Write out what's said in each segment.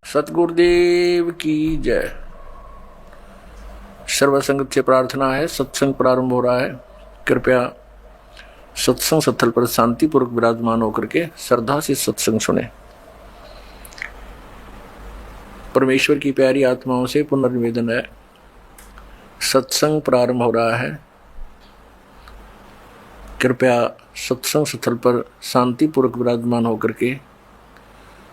सतगुरुदेव की जय। सर्वसंगत से प्रार्थना है, सत्संग प्रारंभ हो रहा है। कृपया सत्संग स्थल पर शांतिपूर्वक विराजमान होकर के श्रद्धा से सत्संग सुने। परमेश्वर की प्यारी आत्माओं से पुनर्निवेदन है, सत्संग प्रारंभ हो रहा है। कृपया सत्संग स्थल पर शांतिपूर्वक विराजमान होकर के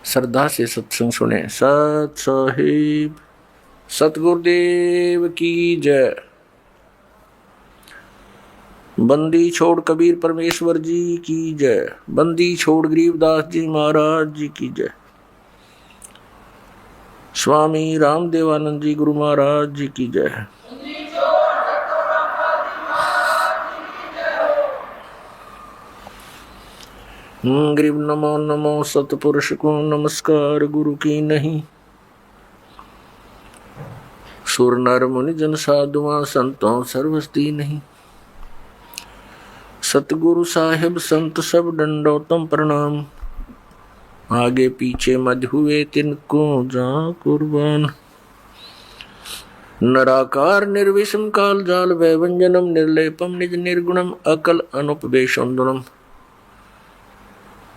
श्रद्धा से सत्संग सुने। सत साहिब सतगुरुदेव की जय। बंदी छोड़ कबीर परमेश्वर जी की जय। बंदी छोड़ गरीबदास जी महाराज जी की जय। स्वामी रामदेवानंद जी गुरु महाराज जी की जय। गरीब नमो नमो सतपुरुष को नमस्कार, गुरु की नहीं। सुर नर मुनि जन साधुआ संतों सर्वस्ती नहीं। सतगुरु साहिब संत सब दंडोतम प्रणाम। आगे पीछे मध्य हुए तिनको जा कुर्बान। नराकार निर्विषम काल जाल वैवंजनम निर्लेपम निज निर्गुणम अकल अनुपवेशोन्दनम।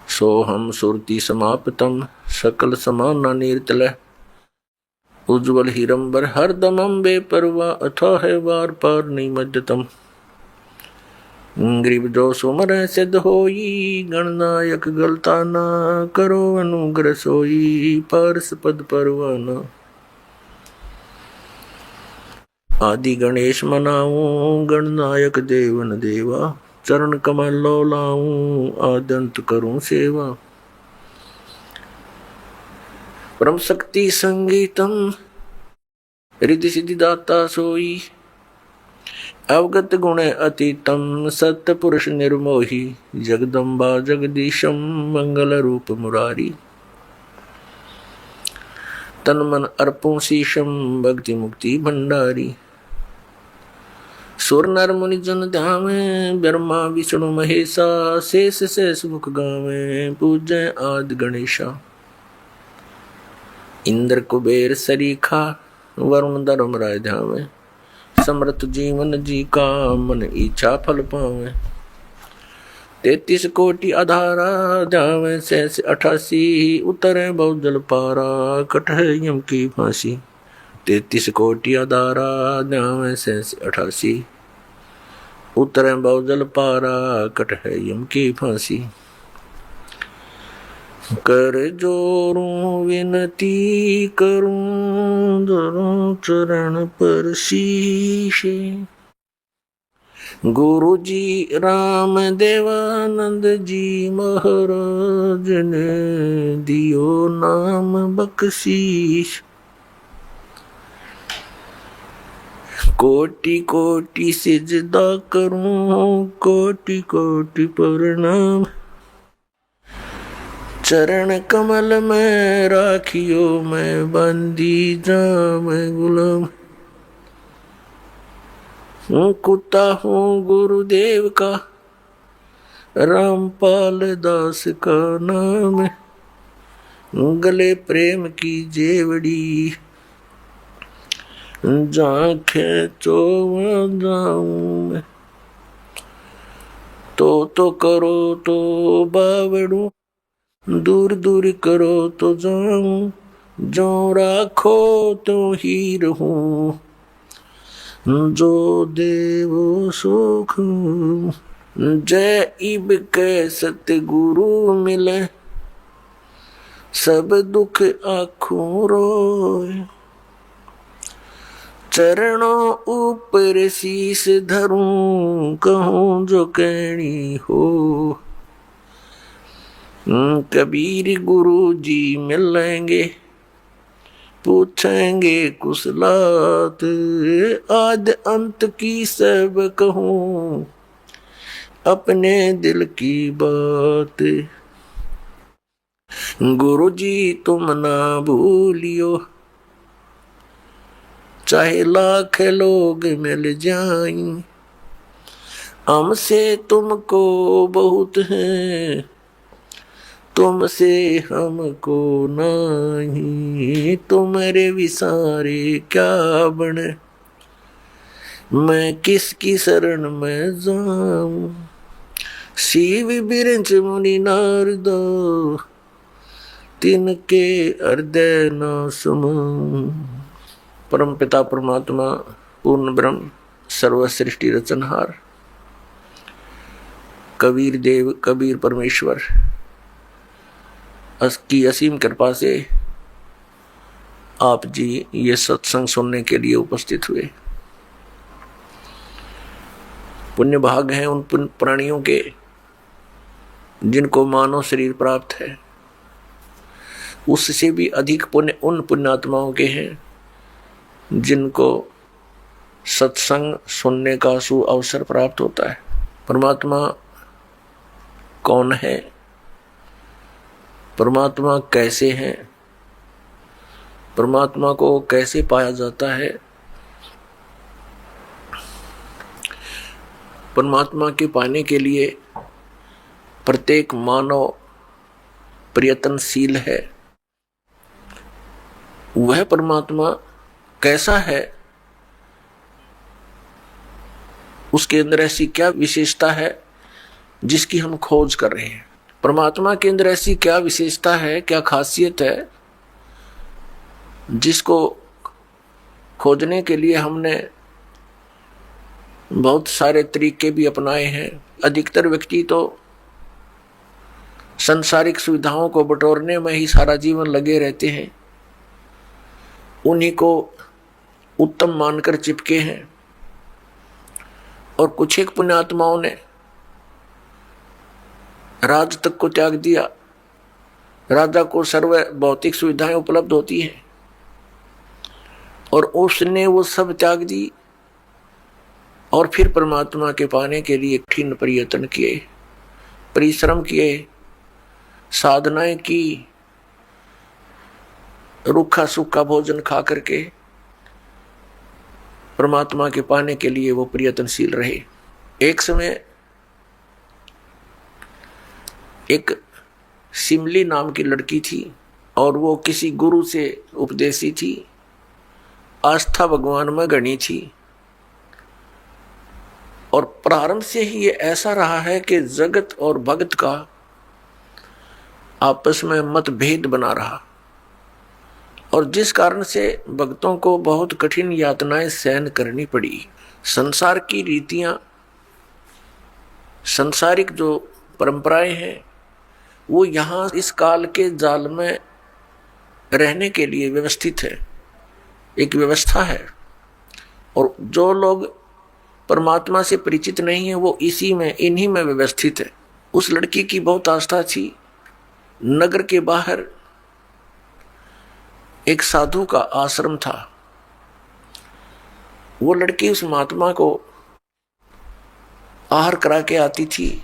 सोहम सुरति समाप्तम सकल समाना नीरतल। उज्ज्वल हिरंबर हरदमम बेपरवा अथा है वार पार निमज्जतम। गरीब जो सुमर सिद्ध होई गणनायक गलता ना करो अनुग्रह सोई पारस पद परवाना। आदि गणेश मनाऊं गणनायक देवन देवा। चरण कमल लो लाऊं आदंत करूं सेवा। परम शक्ति संगीतम रिद्धि सिद्धि दाता सोई। अवगत गुण अतीतम सत्य पुरुष निर्मोही। जगदम्बा जगदीशम मंगल रूप मुरारी। तन मन अर्पों शीशम भक्ति मुक्ति भंडारी। सुर नर मुनि जन ध्यावे ब्रह्मा विष्णु महेशा। शेष शेष मुख गावे पूजय आदि गणेशा। इंद्र कुबेर सरीखा वरुण धर्म राय ध्यावे। समृत जीवन जी का मन इच्छा फल पावे। 33 कोटि आधारा ध्यावे शेष 88। उतरे बहुजल पारा कटह यम की फांसी। 33 कोटि आधारा ध्यावे शेष 88। उतरे बहुजल पारा कटह यम की फांसी। कर जोरूं विनती करूं धरूं चरण पर शीशे। गुरु जी राम देवानंद जी महाराज ने दियो नाम बख्शीश। कोटि कोटि सिजदा करूं कोटि कोटि प्रणाम। चरण कमल में राखियो मैं बंदी जाम गुलाम। कुत्ता हूँ गुरुदेव का रामपाल दास का नाम। गले प्रेम की जेवड़ी जांखे चोवा जाऊं मैं। तो करो तो बावड़ू दूर दूर करो तो जाऊं। जो राखो तो ही रहूं जो देवो सुख। जय इब के सतगुरु मिले सब दुख आँखों रोए। चरणों ऊपर शीश धरूं कहूं जो कहनी हो। कबीर गुरु जी मिलेंगे पूछेंगे कुशलात। आद अंत की सब कहूं अपने दिल की बात। गुरु जी तुम ना भूलियो चाहे लाख लोग मिल जाएं। हमसे तुमको बहुत है तुमसे हमको नहीं, तुम्हारे विसारे क्या बने, मैं किसकी शरण में जाऊं, शिव बिरंच मुनि नारद, तिनके हृदय न सुमूं। परम पिता परमात्मा पूर्ण ब्रह्म सर्व सृष्टि रचनहार कबीर देव कबीर परमेश्वर की असीम कृपा से आप जी ये सत्संग सुनने के लिए उपस्थित हुए। पुण्य भाग हैं उन प्राणियों के जिनको मानव शरीर प्राप्त है, उससे भी अधिक पुण्य उन पुण्यात्माओं के हैं जिनको सत्संग सुनने का सुअवसर प्राप्त होता है। परमात्मा कौन है, परमात्मा कैसे हैं, परमात्मा को कैसे पाया जाता है, परमात्मा के पाने के लिए प्रत्येक मानव प्रयत्नशील है। वह परमात्मा कैसा है, उसके अंदर ऐसी क्या विशेषता है जिसकी हम खोज कर रहे हैं। परमात्मा के अंदर ऐसी क्या विशेषता है, क्या खासियत है जिसको खोजने के लिए हमने बहुत सारे तरीके भी अपनाए हैं। अधिकतर व्यक्ति तो सांसारिक सुविधाओं को बटोरने में ही सारा जीवन लगे रहते हैं, उन्हीं को उत्तम मानकर चिपके हैं। और कुछ एक पुण्यात्माओं ने राज तक को त्याग दिया। राजा को सर्व भौतिक सुविधाएं उपलब्ध होती हैं और उसने वो सब त्याग दी और फिर परमात्मा के पाने के लिए कठिन प्रयत्न किए, परिश्रम किए, साधनाएं की, रूखा सूखा भोजन खा करके परमात्मा के पाने के लिए वो प्रयत्नशील रहे। एक समय एक सिमली नाम की लड़की थी और वो किसी गुरु से उपदेशी थी, आस्था भगवान में गणी थी। और प्रारंभ से ही ये ऐसा रहा है कि जगत और भगत का आपस में मतभेद बना रहा और जिस कारण से भक्तों को बहुत कठिन यातनाएं सहन करनी पड़ी। संसार की रीतियां, सांसारिक जो परंपराएं हैं वो यहाँ इस काल के जाल में रहने के लिए व्यवस्थित है, एक व्यवस्था है। और जो लोग परमात्मा से परिचित नहीं है वो इसी में, इन्हीं में व्यवस्थित है। उस लड़की की बहुत आस्था थी। नगर के बाहर एक साधु का आश्रम था। वो लड़की उस महात्मा को आहार करा के आती थी,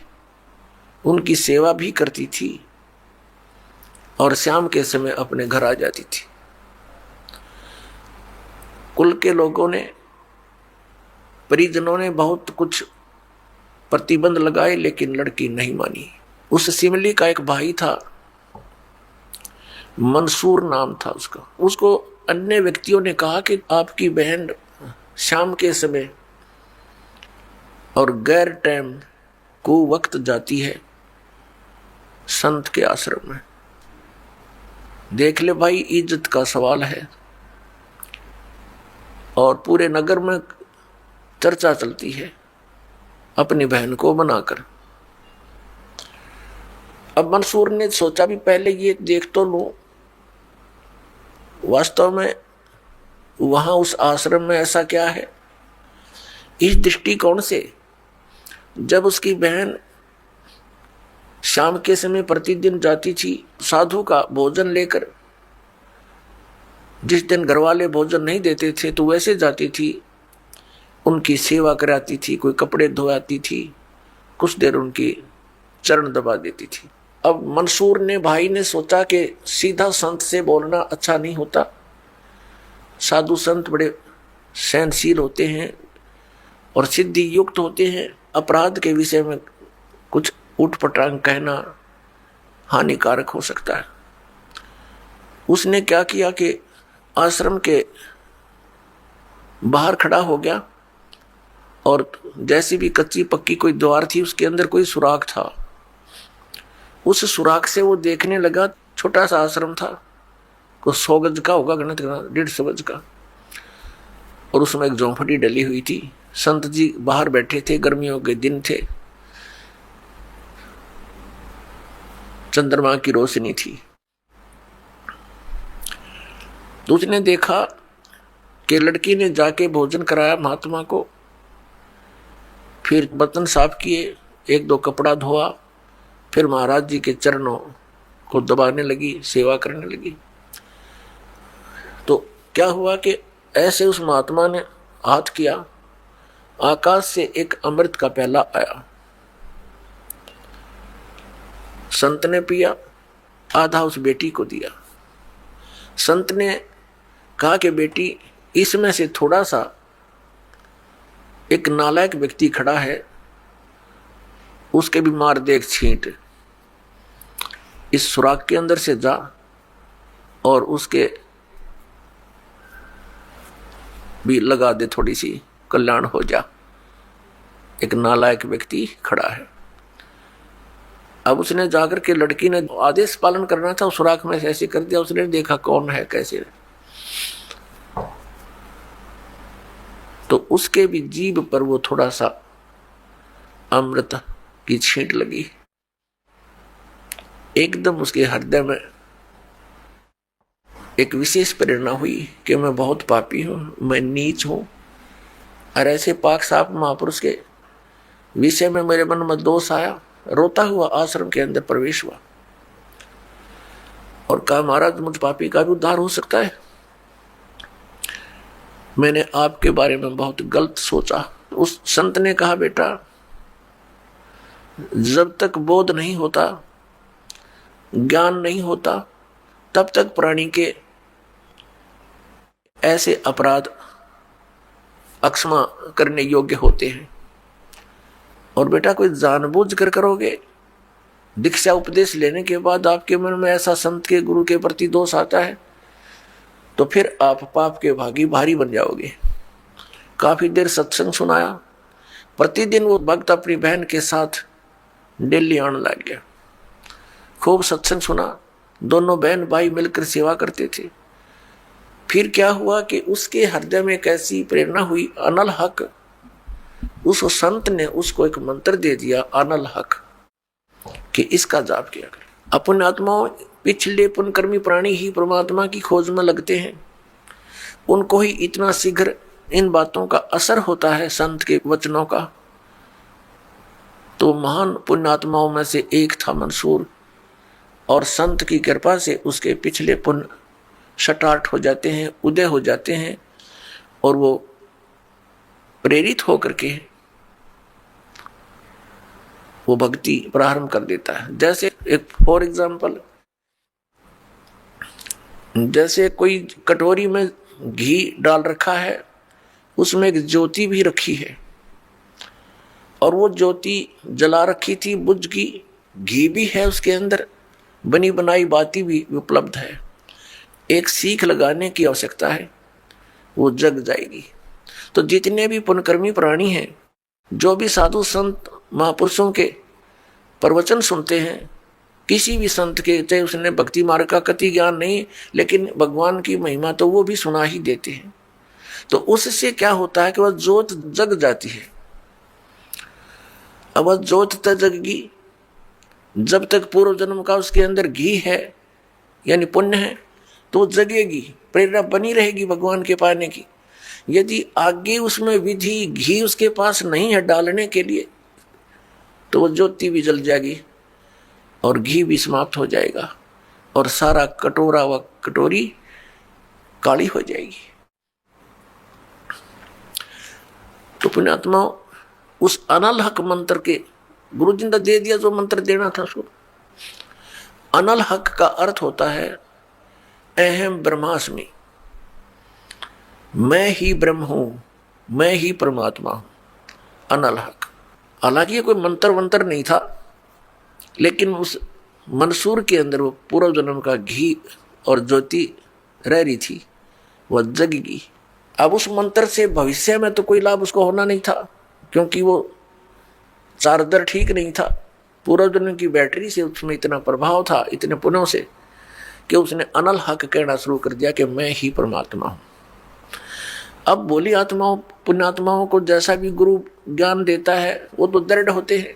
उनकी सेवा भी करती थी और शाम के समय अपने घर आ जाती थी। कुल के लोगों ने, परिजनों ने बहुत कुछ प्रतिबंध लगाए लेकिन लड़की नहीं मानी। उस सिमली का एक भाई था, मंसूर नाम था उसका। उसको अन्य व्यक्तियों ने कहा कि आपकी बहन शाम के समय और गैर टाइम को वक्त जाती है संत के आश्रम में। देख ले भाई, इज्जत का सवाल है और पूरे नगर में चर्चा चलती है अपनी बहन को बनाकर। अब मंसूर ने सोचा भी पहले ये देख तो लूं वास्तव में वहां उस आश्रम में ऐसा क्या है। इस दृष्टिकोण से जब उसकी बहन शाम के समय प्रतिदिन जाती थी साधु का भोजन लेकर, जिस दिन घरवाले भोजन नहीं देते थे तो वैसे जाती थी, उनकी सेवा कराती थी, कोई कपड़े धोआती थी, कुछ देर उनकी चरण दबा देती थी। अब मंसूर ने, भाई ने सोचा कि सीधा संत से बोलना अच्छा नहीं होता। साधु संत बड़े सहनशील होते हैं और सिद्धि युक्त होते हैं। अपराध के विषय में कुछ उठपटांग कहना हानिकारक हो सकता है। उसने क्या किया कि आश्रम के बाहर खड़ा हो गया और जैसी भी कच्ची पक्की कोई द्वार थी उसके अंदर कोई सुराख था। उस सुराख से वो देखने लगा, छोटा सा आश्रम था, कुछ 100 गज का होगा, गणित 150 गज का, और उसमें एक झोंपड़ी डली हुई थी। संत जी बाहर बैठे थे, गर्मियों के दिन थे, चंद्रमा की रोशनी थी। तो उसने देखा कि लड़की ने जाके भोजन कराया महात्मा को, फिर बर्तन साफ किए, 1-2 कपड़ा धोआ, फिर महाराज जी के चरणों को दबाने लगी, सेवा करने लगी। तो क्या हुआ कि ऐसे उस महात्मा ने हाथ किया, आकाश से एक अमृत का प्याला आया। संत ने पिया, आधा उस बेटी को दिया। संत ने कहा कि बेटी, इसमें से थोड़ा सा, एक नालायक व्यक्ति खड़ा है, उसके भी मार दे एक छींट, इस सुराख के अंदर से जा और उसके भी लगा दे, थोड़ी सी कल्याण हो जा। एक नालायक व्यक्ति खड़ा है। अब उसने जाकर के, लड़की ने आदेश पालन करना था, उस सुराख में से ऐसे कर दिया। उसने देखा कौन है, कैसे, तो उसके भी जीभ पर वो थोड़ा सा अमृत की छींट लगी। एकदम उसके हृदय में एक विशेष प्रेरणा हुई कि मैं बहुत पापी हूं, मैं नीच हूं, और ऐसे पाक साफ महापुरुष के विषय में मेरे मन में दोष आया। रोता हुआ आश्रम के अंदर प्रवेश हुआ और कहा, महाराज, मुझ पापी का भी उद्धार हो सकता है। मैंने आपके बारे में बहुत गलत सोचा। उस संत ने कहा, बेटा, जब तक बोध नहीं होता, ज्ञान नहीं होता, तब तक प्राणी के ऐसे अपराध अक्षमा करने योग्य होते हैं। और बेटा, कोई जानबूझ कर करोगे, दीक्षा उपदेश लेने के बाद आपके मन में ऐसा संत के, गुरु के प्रति दोष आता है, तो फिर आप पाप के भागी भारी बन जाओगे। काफी देर सत्संग सुनाया। प्रतिदिन वो भक्त अपनी बहन के साथ दिल्ली आने लग गया। खूब सत्संग सुना, दोनों बहन भाई मिलकर सेवा करते थे। फिर क्या हुआ कि उसके हृदय में एक ऐसी प्रेरणा हुई, अनल हक। उस संत ने उसको एक मंत्र दे दिया, अनल हक, कि इसका जाप किया कर। अपने आत्माओं, पिछले पुण्यकर्मी प्राणी ही परमात्मा की खोज में लगते हैं। उनको ही इतना शीघ्र इन बातों का असर होता है, संत के वचनों का। तो महान पुण्यात्माओं में से एक था मंसूर, और संत की कृपा से उसके पिछले पुण्य स्टार्ट हो जाते हैं, उदय हो जाते हैं, और वो प्रेरित होकर के वो भक्ति प्रारंभ कर देता है। जैसे एक फॉर एग्जाम्पल, जैसे कोई कटोरी में घी डाल रखा है, उसमें एक ज्योति भी रखी है, और वो ज्योति जला रखी थी, बुझ गई, घी भी है उसके अंदर, बनी बनाई बाती भी उपलब्ध है, एक सीख लगाने की आवश्यकता है, वो जग जाएगी। तो जितने भी पुण्यकर्मी प्राणी हैं, जो भी साधु संत महापुरुषों के प्रवचन सुनते हैं, किसी भी संत के, चाहे उसने भक्ति मार्ग का कति ज्ञान नहीं, लेकिन भगवान की महिमा तो वो भी सुना ही देते हैं। तो उससे क्या होता है कि वह ज्योत जग जाती है। अब वह ज्योत तक जगगी, जब तक पूर्व जन्म का उसके अंदर घी है, यानी पुण्य है, तो जगेगी, प्रेरणा बनी रहेगी भगवान के पाने की। यदि आगे उसमें विधि, घी उसके पास नहीं है डालने के लिए, तो वो ज्योति भी जल जाएगी और घी भी समाप्त हो जाएगा, और सारा कटोरा व कटोरी काली हो जाएगी। तो पुण्यात्मा, उस अनल हक मंत्र के गुरु जी ने दे दिया, जो मंत्र देना था उसको। अनल हक का अर्थ होता है अहम ब्रह्मास्मि, मैं ही ब्रह्म हूं, मैं ही परमात्मा हूं, अनल हक। हालांकि ये कोई मंत्र वंत्र नहीं था, लेकिन उस मंसूर के अंदर वो पूर्व जन्म का घी और ज्योति रह रही थी, वह जगेगी। अब उस मंत्र से भविष्य में तो कोई लाभ उसको होना नहीं था, क्योंकि वो चार्जर ठीक नहीं था। पूर्व जन्म की बैटरी से उसमें इतना प्रभाव था, इतने पुण्यों से, कि उसने अनल हक कहना शुरू कर दिया कि मैं ही परमात्मा हूं। अब बोली आत्माओं, पुण्यात्माओं को जैसा भी गुरु ज्ञान देता है वो तो दृढ़ होते हैं।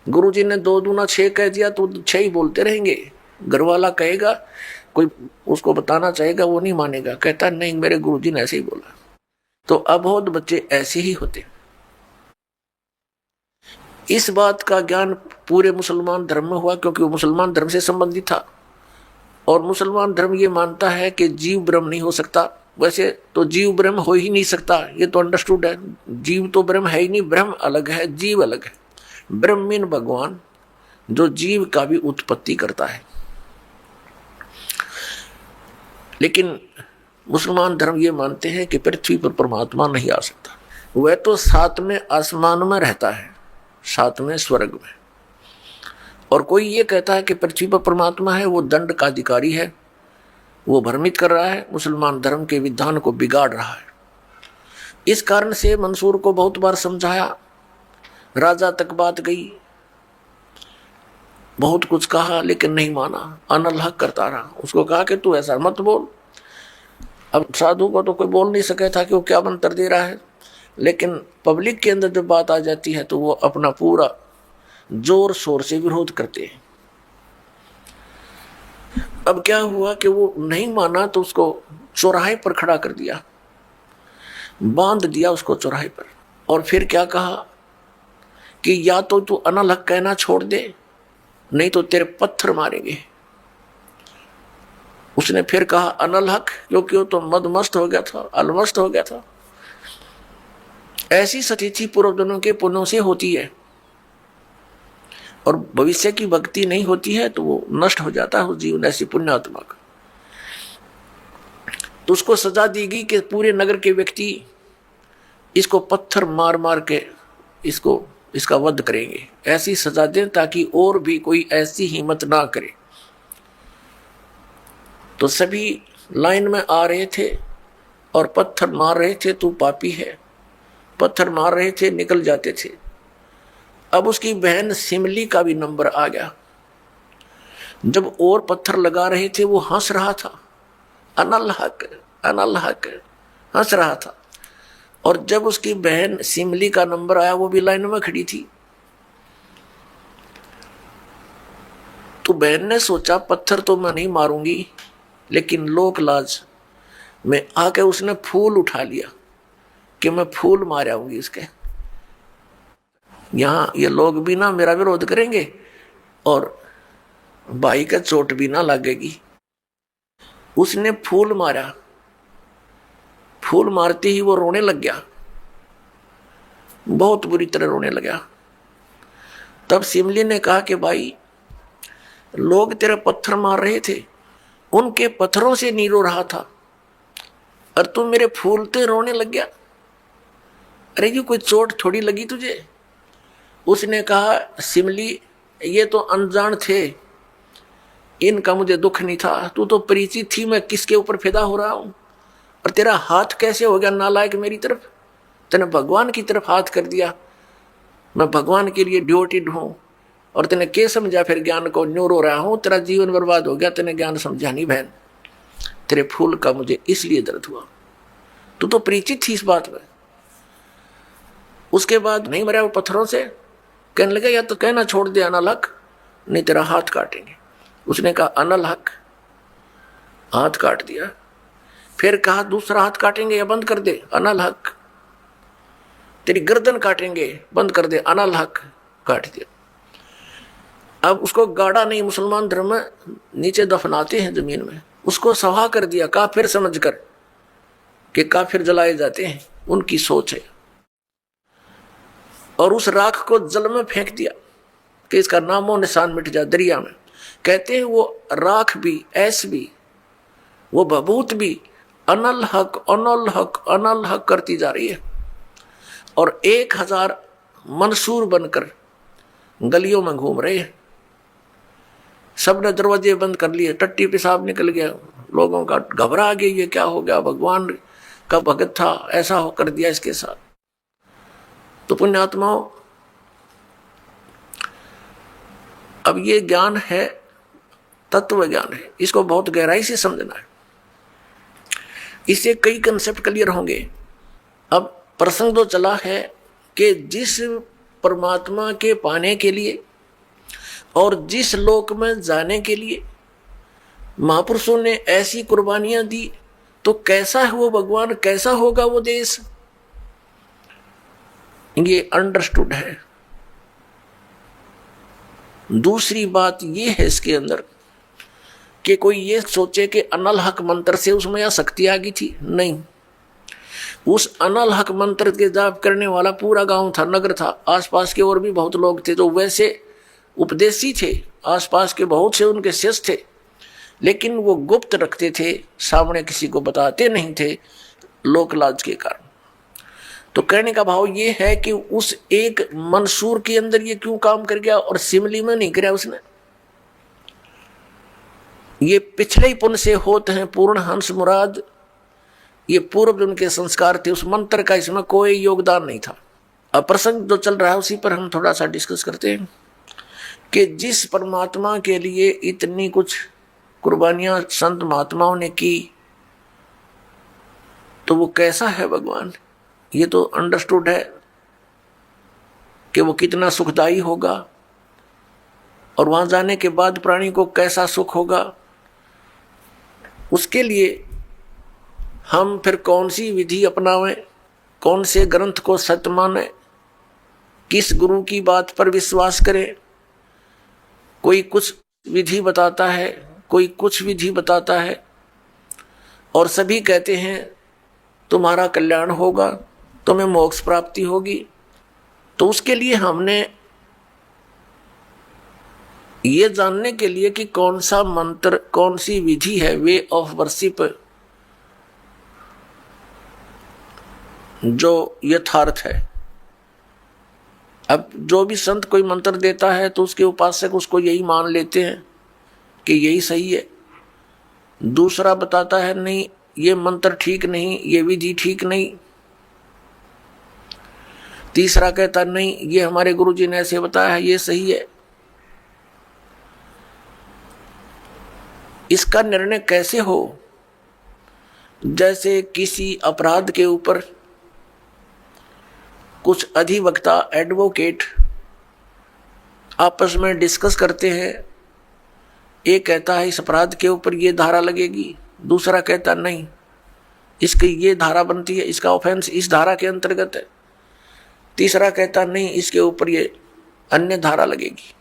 गुरु जी ने 2 दूना 6 कह दिया तो 6 ही बोलते रहेंगे। घर वाला कहेगा, कोई उसको बताना चाहेगा, वो नहीं मानेगा, कहता नहीं मेरे गुरु जी ने ऐसे ही बोला। तो अबोध बच्चे ऐसे ही होते। इस बात का ज्ञान पूरे मुसलमान धर्म में हुआ, क्योंकि वो मुसलमान धर्म से संबंधित था। और मुसलमान धर्म ये मानता है कि जीव ब्रह्म नहीं हो सकता। वैसे तो जीव ब्रह्म हो ही नहीं सकता, ये तो अंडरस्टूड है। जीव तो ब्रह्म है ही नहीं, ब्रह्म अलग है, जीव अलग है। ब्रह्म मीन भगवान, जो जीव का भी उत्पत्ति करता है। लेकिन मुसलमान धर्म ये मानते हैं कि पृथ्वी पर परमात्मा नहीं आ सकता। वह तो 7वें आसमान में रहता है, 7वें स्वर्ग में। और कोई ये कहता है कि पृथ्वी पर परमात्मा है, वो दंड का अधिकारी है, वो भ्रमित कर रहा है, मुसलमान धर्म के विधान को बिगाड़ रहा है। इस कारण से मंसूर को बहुत बार समझाया, राजा तक बात गई, बहुत कुछ कहा, लेकिन नहीं माना, अनल हक करता रहा। उसको कहा कि तू ऐसा मत बोल। अब साधु को तो कोई बोल नहीं सके था कि वो क्या मंत्र दे रहा है, लेकिन पब्लिक के अंदर जब बात आ जाती है तो वो अपना पूरा जोर शोर से विरोध करते हैं। अब क्या हुआ कि वो नहीं माना तो उसको चौराहे पर खड़ा कर दिया, बांध दिया उसको चौराहे पर। और फिर क्या कहा कि या तो तू अनल हक कहना छोड़ दे, नहीं तो तेरे पत्थर मारेंगे। उसने फिर कहा अनल हक, क्योंकि वो तो मदमस्त हो गया था, अलमस्त हो गया था। ऐसी स्थिति पूर्व जन्मों के पुण्यों से होती है, और भविष्य की भक्ति नहीं होती है तो वो नष्ट हो जाता है उस जीवन, ऐसी पुण्यात्मा का। तो उसको सजा दी गई कि पूरे नगर के व्यक्ति इसको पत्थर मार मार के इसका वध करेंगे। ऐसी सजा दें ताकि और भी कोई ऐसी हिम्मत ना करे। तो सभी लाइन में आ रहे थे और पत्थर मार रहे थे, तू पापी है, पत्थर मार रहे थे, निकल जाते थे। अब उसकी बहन सिमली का भी नंबर आ गया। जब और पत्थर लगा रहे थे वो हंस रहा था, अनल हक अनल हक हंस रहा था। और जब उसकी बहन सिमली का नंबर आया, वो भी लाइन में खड़ी थी। तो बहन ने सोचा पत्थर तो मैं नहीं मारूंगी, लेकिन लोक लाज में आके उसने फूल उठा लिया कि मैं फूल मार आऊंगी इसके। यहाँ ये लोग भी ना मेरा विरोध करेंगे और भाई का चोट भी ना लगेगी। उसने फूल मारा, फूल मारते ही वो रोने लग गया, बहुत बुरी तरह रोने लगा। तब सिमली ने कहा कि भाई लोग तेरे पत्थर मार रहे थे, उनके पत्थरों से नहीं रो रहा था, और तू मेरे फूल ते रोने लग गया। अरे ये कोई चोट थोड़ी लगी तुझे? उसने कहा सिमली ये तो अनजान थे, इनका मुझे दुख नहीं था, तू तो परिचित थी मैं किसके ऊपर फिदा हो रहा हूं। और तेरा हाथ कैसे हो गया नालायक मेरी तरफ? तूने भगवान की तरफ हाथ कर दिया, मैं भगवान के लिए ड्यूटीड हूं, और तूने क्या समझा फिर ज्ञान को? न्यू रो रहा हूं, तेरा जीवन बर्बाद हो गया, तूने ज्ञान समझा नहीं बहन। तेरे फूल का मुझे इसलिए दर्द हुआ, तू तो परिचित थी इस बात में। उसके बाद नहीं मरा वो पत्थरों से, कहने लगा या तो कहना छोड़ दे अनल हक, नहीं तेरा हाथ काटेंगे। उसने कहा अनल हक, हाथ काट दिया। फिर कहा दूसरा हाथ काटेंगे या बंद कर दे, अनल हक। तेरी गर्दन काटेंगे, बंद कर दे, अनल हक, काट दिया। अब उसको गाड़ा नहीं, मुसलमान धर्म में नीचे दफनाते हैं जमीन में, उसको सवा कर दिया काफिर समझकर कि काफिर जलाए जाते हैं, उनकी सोच है। और उस राख को जल में फेंक दिया कि इसका नामो निशान मिट जाए दरिया में। कहते हैं वो राख भी, ऐस भी, वो बबूत भी अनल हक अनल हक अनल हक करती जा रही है। और 1000 मंसूर बनकर गलियों में घूम रहे हैं। सबने दरवाजे बंद कर लिए, टट्टी पेशाब निकल गया, लोगों का घबरा गया, ये क्या हो गया, भगवान का भगत था, ऐसा हो कर दिया इसके साथ। तो पुण्यात्माओं, अब ये ज्ञान है, तत्व ज्ञान है, इसको बहुत गहराई से समझना है, इससे कई कंसेप्ट क्लियर होंगे। अब प्रसंग तो चला है कि जिस परमात्मा के पाने के लिए और जिस लोक में जाने के लिए महापुरुषों ने ऐसी कुर्बानियां दी, तो कैसा है वो भगवान, कैसा होगा वो देश, ये अंडरस्टूड है। दूसरी बात ये है इसके अंदर कि कोई ये सोचे कि अनल हक मंत्र से उसमें यह शक्ति आ गई थी, नहीं। उस अनल हक मंत्र के जाप करने वाला पूरा गांव था, नगर था, आसपास के और भी बहुत लोग थे, तो वैसे उपदेशी थे, आसपास के बहुत से उनके शिष्य थे, लेकिन वो गुप्त रखते थे, सामने किसी को बताते नहीं थे, लोक लाज के कारण। तो कहने का भाव ये है कि उस एक मंसूर के अंदर ये क्यों काम कर गया और सिमली में नहीं कराया उसने। ये पिछले ही पुण्य से होते हैं, पूर्ण हंस मुराद, ये पूर्व उनके संस्कार थे, उस मंत्र का इसमें कोई योगदान नहीं था। अब प्रसंग जो चल रहा है उसी पर हम थोड़ा सा डिस्कस करते हैं कि जिस परमात्मा के लिए इतनी कुछ कुर्बानियां संत महात्माओं ने की, तो वो कैसा है भगवान, ये तो अंडरस्टूड है कि वो कितना सुखदायी होगा, और वहां जाने के बाद प्राणी को कैसा सुख होगा। उसके लिए हम फिर कौन सी विधि अपनावें, कौन से ग्रंथ को सत्य माने, किस गुरु की बात पर विश्वास करें। कोई कुछ विधि बताता है, कोई कुछ विधि बताता है, और सभी कहते हैं तुम्हारा कल्याण होगा, तुम्हें मोक्ष प्राप्ति होगी। तो उसके लिए हमने ये जानने के लिए कि कौन सा मंत्र, कौन सी विधि है, वे ऑफ वर्शिप जो यथार्थ है। अब जो भी संत कोई मंत्र देता है तो उसके उपासक उसको यही मान लेते हैं कि यही सही है। दूसरा बताता है नहीं, ये मंत्र ठीक नहीं, ये विधि ठीक नहीं। तीसरा कहता नहीं, ये हमारे गुरुजी ने ऐसे बताया है, ये सही है। इसका निर्णय कैसे हो? जैसे किसी अपराध के ऊपर कुछ अधिवक्ता, एडवोकेट आपस में डिस्कस करते हैं। एक कहता है इस अपराध के ऊपर ये धारा लगेगी, दूसरा कहता नहीं, इसकी ये धारा बनती है, इसका ऑफेंस इस धारा के अंतर्गत है। तीसरा कहता नहीं, इसके ऊपर ये अन्य धारा लगेगी।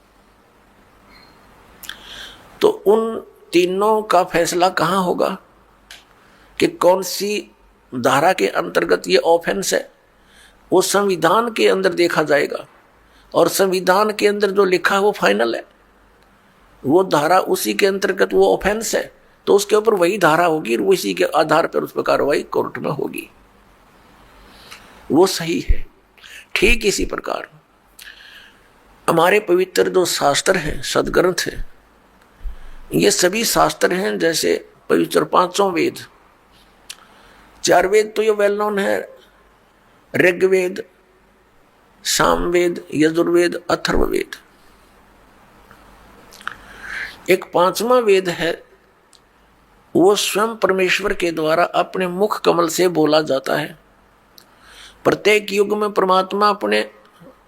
तो उन तीनों का फैसला कहाँ होगा कि कौन सी धारा के अंतर्गत ये ऑफेंस है? वो संविधान के अंदर देखा जाएगा, और संविधान के अंदर जो लिखा है वो फाइनल है। वो धारा उसी के अंतर्गत वो ऑफेंस है, तो उसके ऊपर वही धारा होगी, और उसी के आधार पर उस पर कार्रवाई कोर्ट में होगी। वो सही है। ठीक इसी प्रकार हमारे पवित्र जो शास्त्र हैं, सदग्रंथ हैं, ये सभी शास्त्र हैं जैसे पवित्र पांचों वेद। चार वेद तो ये वेल नोन है, ऋग्वेद, सामवेद, यजुर्वेद, अथर्ववेद। एक पांचवा वेद है, वो स्वयं परमेश्वर के द्वारा अपने मुख कमल से बोला जाता है। प्रत्येक युग में परमात्मा अपने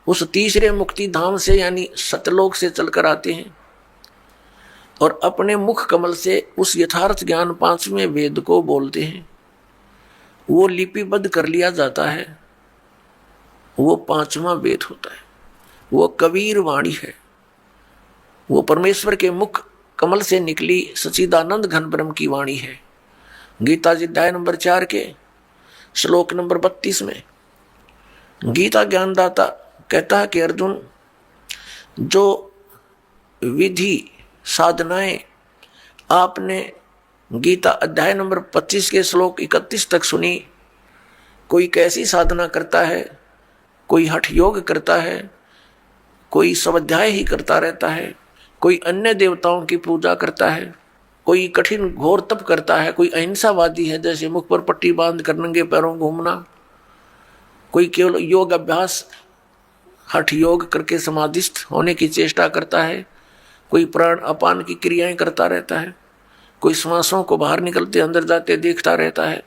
उस तीसरे मुक्ति धाम से यानी सतलोक से चलकर आते हैं और अपने मुख कमल से उस यथार्थ ज्ञान पांचवें वेद को बोलते हैं। वो लिपिबद्ध कर लिया जाता है, वो पांचवा वेद होता है। वो कबीर वाणी है, वो परमेश्वर के मुख कमल से निकली सच्चिदानंद घन ब्रह्म की वाणी है। गीता जी अध्याय नंबर 4 के श्लोक नंबर 32 में गीता ज्ञानदाता कहता है कि अर्जुन, जो विधि साधनाएं आपने गीता अध्याय नंबर 25 के श्लोक 31 तक सुनी, कोई कैसी साधना करता है, कोई हठ योग करता है, कोई स्वाध्याय ही करता रहता है, कोई अन्य देवताओं की पूजा करता है, कोई कठिन घोर तप करता है, कोई अहिंसावादी है जैसे मुख पर पट्टी बांध कर नंगे पैरों घूमना, कोई केवल योग अभ्यास हठ योग करके समाधिस्थ होने की चेष्टा करता है, कोई प्राण अपान की क्रियाएं करता रहता है, कोई श्वासों को बाहर निकलते अंदर जाते देखता रहता है।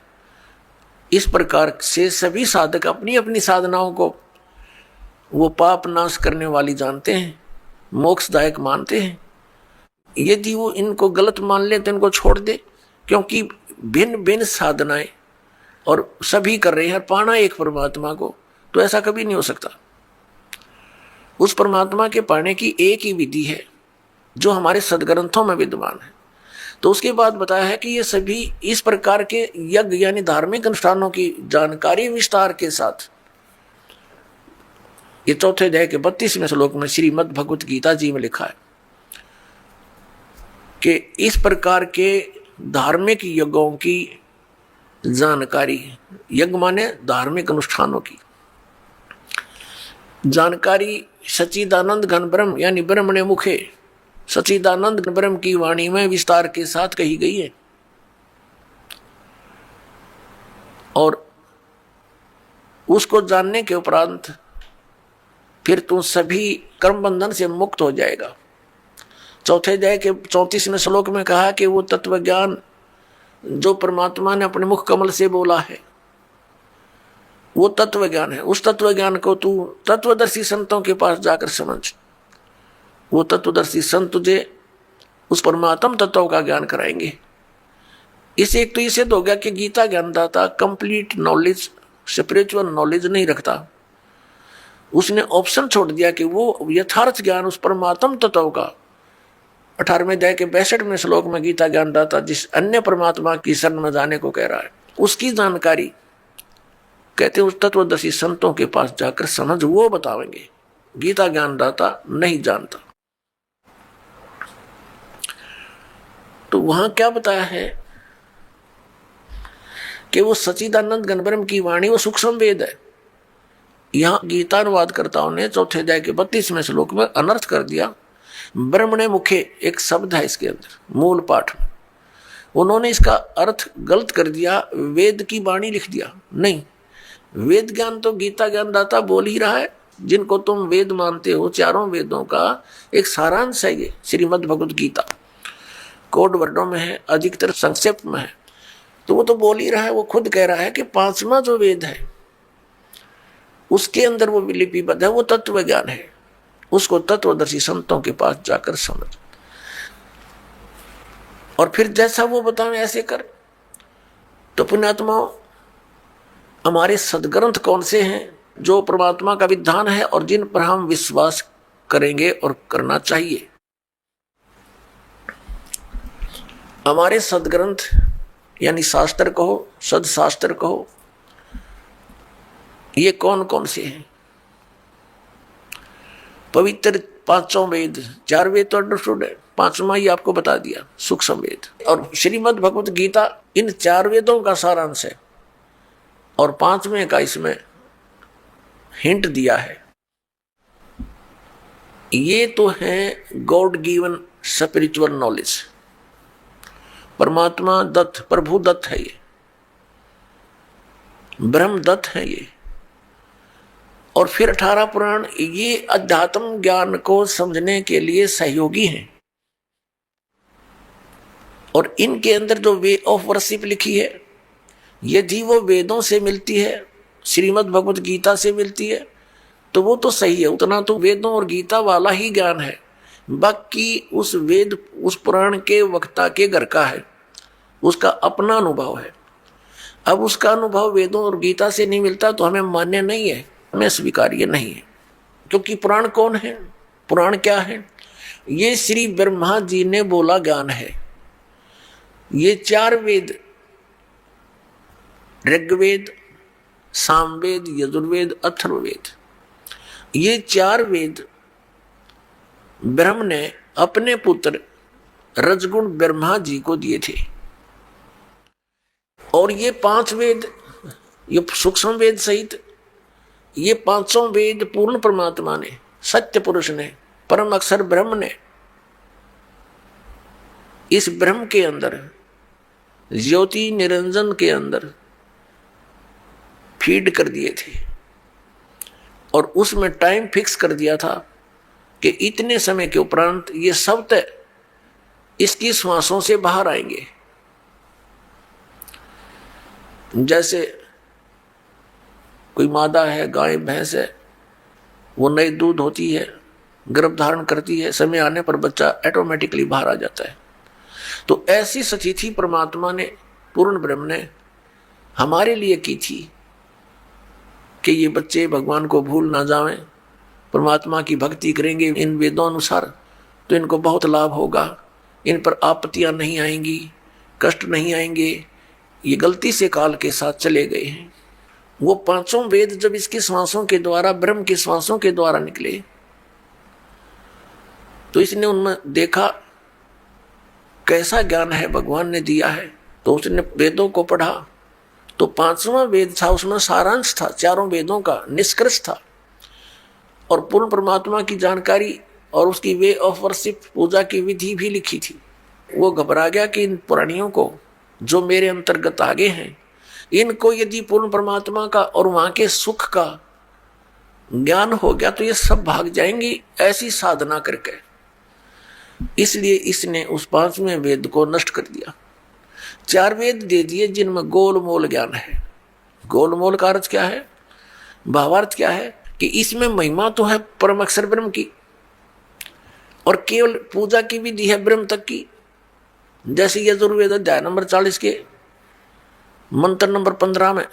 इस प्रकार से सभी साधक अपनी अपनी साधनाओं को वो पाप नाश करने वाली जानते हैं, मोक्षदायक मानते हैं। यदि वो इनको गलत मान ले तो इनको छोड़ दे, क्योंकि भिन्न भिन्न साधनाएं और सभी कर रहे हैं, पाना एक परमात्मा को, तो ऐसा कभी नहीं हो सकता। उस परमात्मा के पाने की एक ही विधि है जो हमारे सदग्रंथों में विद्यमान है। तो उसके बाद बताया है कि ये सभी इस प्रकार के यज्ञ यानी धार्मिक अनुष्ठानों की जानकारी विस्तार के साथ, ये चौथे अध्याय के 32वें श्लोक में श्रीमद् भगवत गीता जी में लिखा है कि इस प्रकार के धार्मिक यज्ञों की जानकारी, यज्ञ माने धार्मिक अनुष्ठानों की जानकारी सच्चिदानंद घन ब्रह्म यानी ब्रह्मणे मुखे सच्चिदानंद ब्रह्म की वाणी में विस्तार के साथ कही गई है। और उसको जानने के उपरांत फिर तू सभी कर्म बंधन से मुक्त हो जाएगा। चौथे अध्याय के 34वें श्लोक में कहा कि वो तत्व ज्ञान जो परमात्मा ने अपने मुख कमल से बोला है वो तत्व ज्ञान है। उस तत्व ज्ञान को तू तत्वदर्शी संतों के पास जाकर समझ। वो तत्वदर्शी संत तुझे उस परमात्म तत्व का ज्ञान कराएंगे। इसे एक तो इसे हो गया कि गीता ज्ञानदाता कंप्लीट नॉलेज, स्पिरिचुअल नॉलेज नहीं रखता। उसने ऑप्शन छोड़ दिया कि वो यथार्थ ज्ञान उस परमात्म तत्व का 18वें अध्याय के 62वें श्लोक में गीता ज्ञानदाता जिस अन्य परमात्मा की शरण में जाने को कह रहा है, उसकी जानकारी कहते उस तत्वदर्शी संतों के पास जाकर समझ, वो बतावेंगे। गीता ज्ञानदाता नहीं जानता। तो वहां क्या बताया है कि वो सच्चिदानंद घन ब्रह्म की वाणी वो सूक्ष्म वेद है। यहां गीता अनुवादकर्ताओं ने चौथे अध्याय के 32वें श्लोक में अनर्थ कर दिया। ब्रह्मणे मुखे एक शब्द है इसके अंदर मूल पाठ में, उन्होंने इसका अर्थ गलत कर दिया, वेद की वाणी लिख दिया। नहीं, वेद ज्ञान तो गीता ज्ञानदाता बोल ही रहा है। जिनको तुम वेद मानते हो, चारों वेदों का एक सारांश है ये श्रीमद् भगवत गीता। कोड वर्डों में है, अधिकतर संक्षेप में है, तो वो तो बोल ही रहा है। वो खुद कह रहा है कि 5वां जो वेद है उसके अंदर वो लिपिबद्ध है, वो तत्व ज्ञान है। उसको तत्वदर्शी संतों के पास जाकर समझ और फिर जैसा वो बताएं ऐसे कर। तो पुण्यात्माओं, हमारे सदग्रंथ कौन से हैं जो परमात्मा का विधान है और जिन पर हम विश्वास करेंगे और करना चाहिए? हमारे सदग्रंथ यानी शास्त्र कहो, सदशास्त्र कहो, ये कौन कौन से हैं? पवित्र 5 वेद, 4 वेद तो अंडरस्टूड है, 5वां ही आपको बता दिया सूक्ष्म वेद। और श्रीमद् भगवत गीता इन 4 वेदों का सारांश है और 5वें का इसमें हिंट दिया है। ये तो है गॉड गिवन स्पिरिचुअल नॉलेज, परमात्मा दत्त, प्रभु दत्त है, ये ब्रह्म दत्त है ये। और फिर 18 पुराण ये अध्यात्म ज्ञान को समझने के लिए सहयोगी हैं। और इनके अंदर जो वे ऑफ वर्शिप लिखी है, यदि वो वेदों से मिलती है, श्रीमद् भगवत गीता से मिलती है, तो वो तो सही है। उतना तो वेदों और गीता वाला ही ज्ञान है। बाकी उस वेद, उस पुराण के वक्ता के घर का है, उसका अपना अनुभव है। अब उसका अनुभव वेदों और गीता से नहीं मिलता तो हमें मान्य नहीं है, हमें स्वीकार्य नहीं है। क्योंकि पुराण कौन है? पुराण क्या है? ये श्री ब्रह्मा जी ने बोला ज्ञान है। ये 4 वेद, ऋग्वेद, सामवेद, यजुर्वेद, अथर्ववेद, ये 4 वेद ब्रह्म ने अपने पुत्र रजगुण ब्रह्मा जी को दिए थे। और ये 5 वेद, ये सूक्ष्म वेद सहित ये 5 वेद पूर्ण परमात्मा ने, सत्य पुरुष ने, परम अक्षर ब्रह्म ने इस ब्रह्म के अंदर, ज्योति निरंजन के अंदर फीड कर दिए थे और उसमें टाइम फिक्स कर दिया था कि इतने समय के उपरांत ये सब तय इसकी श्वासों से बाहर आएंगे। जैसे कोई मादा है, गाय भैंस है, वो नई दूध होती है, गर्भ धारण करती है, समय आने पर बच्चा ऑटोमेटिकली बाहर आ जाता है। तो ऐसी सतिथि परमात्मा ने, पूर्ण ब्रह्म ने हमारे लिए की थी कि ये बच्चे भगवान को भूल ना जाएं, परमात्मा की भक्ति करेंगे इन वेदों अनुसार तो इनको बहुत लाभ होगा, इन पर आपत्तियां नहीं आएंगी, कष्ट नहीं आएंगे। ये गलती से काल के साथ चले गए हैं। वो पांचों वेद जब इसकी श्वासों के द्वारा, ब्रह्म की श्वासों के द्वारा निकले तो इसने उनमें देखा कैसा ज्ञान है भगवान ने दिया है। तो उसने वेदों को पढ़ा तो पांचवां वेद था, उसमें सारांश था, चारों वेदों का निष्कर्ष था और पूर्ण परमात्मा की जानकारी और उसकी वे ऑफ वर्शिप, पूजा की विधि भी लिखी थी। वो घबरा गया कि इन प्राणियों को जो मेरे अंतर्गत आगे हैं, इनको यदि पूर्ण परमात्मा का और वहां के सुख का ज्ञान हो गया तो ये सब भाग जाएंगी ऐसी साधना करके। इसलिए इसने उस पांचवें वेद को नष्ट कर दिया। चार वेद दे दिए जिनमें गोलमोल ज्ञान है। गोलमोल का अर्थ क्या है, भावार्थ क्या है कि इसमें महिमा तो है परम अक्षर ब्रह्म की और केवल पूजा की विधि है ब्रह्म तक की। जैसे यजुर्वेद अध्याय नंबर 40 के मंत्र नंबर 15 में